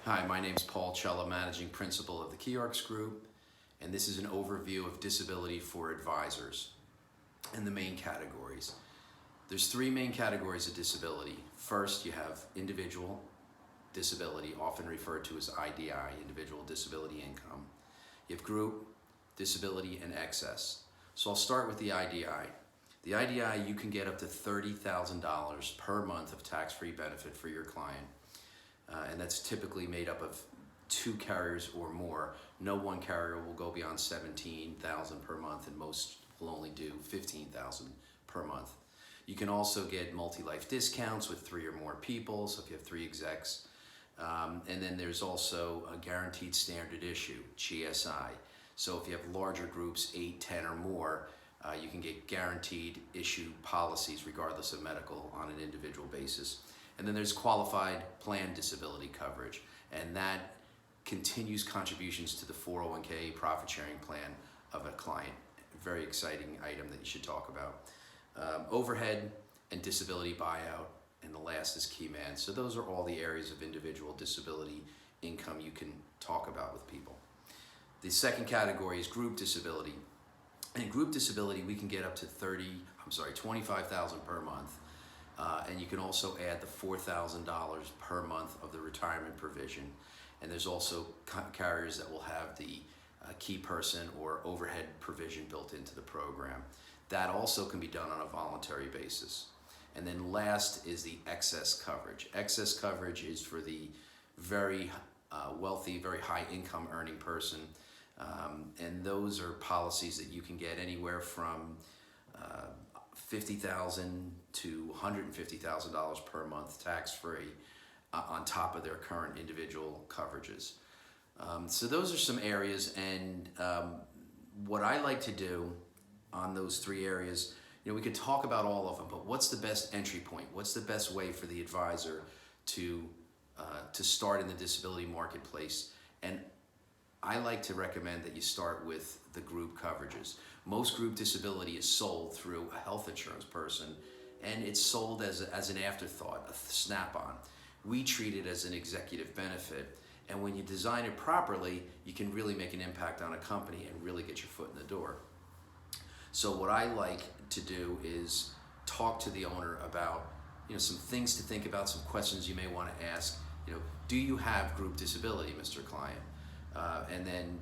Hi, my name is Paul Cella, Managing Principal of the KeyArx Group, and this is an overview of disability for advisors and the main categories. There's three main categories of disability. First, you have individual disability, often referred to as IDI, individual disability income. You have group, disability, and excess. So I'll start with the IDI. The IDI, you can get up to $30,000 per month of tax-free benefit for your client. And that's typically made up of two carriers or more. No one carrier will go beyond $17,000 per month, and most will only do $15,000 per month. You can also get multi-life discounts with 3 or more people, so if you have 3 execs. And then there's also a guaranteed standard issue, GSI. So if you have larger groups, 8, 10 or more, you can get guaranteed issue policies regardless of medical on an individual basis. And then there's qualified plan disability coverage, and that continues contributions to the 401k profit sharing plan of a client. A very exciting item that you should talk about. Overhead and disability buyout, and the last is key man. So those are all the areas of individual disability income you can talk about with people. The second category is group disability. In group disability, we can get up to $25,000 per month. And you can also add the $4,000 per month of the retirement provision. And there's also carriers that will have the key person or overhead provision built into the program. That also can be done on a voluntary basis. And then last is the excess coverage. Excess coverage is for the very wealthy, very high income earning person. And those are policies that you can get anywhere from $50,000 to $150,000 per month tax-free on top of their current individual coverages. So those are some areas, and what I like to do on those 3 areas, we could talk about all of them, but what's the best entry point? What's the best way for the advisor to start in the disability marketplace? And I like to recommend that you start with the group coverages. Most group disability is sold through a health insurance person, and it's sold as an afterthought, a snap-on. We treat it as an executive benefit, and when you design it properly, you can really make an impact on a company and really get your foot in the door. So what I like to do is talk to the owner about some things to think about, some questions you may want to ask. Do you have group disability, Mr. Client? And then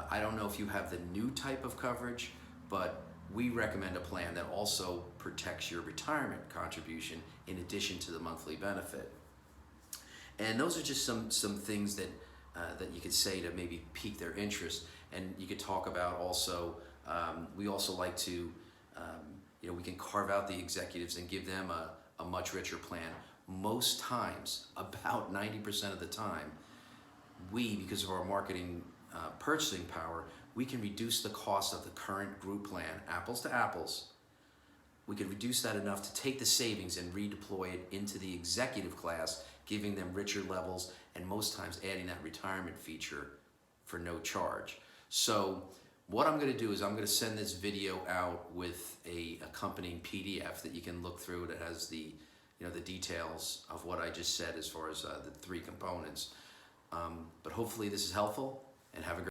I don't know if you have the new type of coverage, but we recommend a plan that also protects your retirement contribution in addition to the monthly benefit. And those are just some things that you could say to maybe pique their interest. And you could talk about also, we also like to, we can carve out the executives and give them a much richer plan. Most times, about 90% of the time, because of our marketing purchasing power, we can reduce the cost of the current group plan, apples to apples. We can reduce that enough to take the savings and redeploy it into the executive class, giving them richer levels, and most times adding that retirement feature for no charge. So what I'm going to do is I'm going to send this video out with a accompanying PDF that you can look through that has the details of what I just said as far as the 3 components. But hopefully this is helpful, and have a great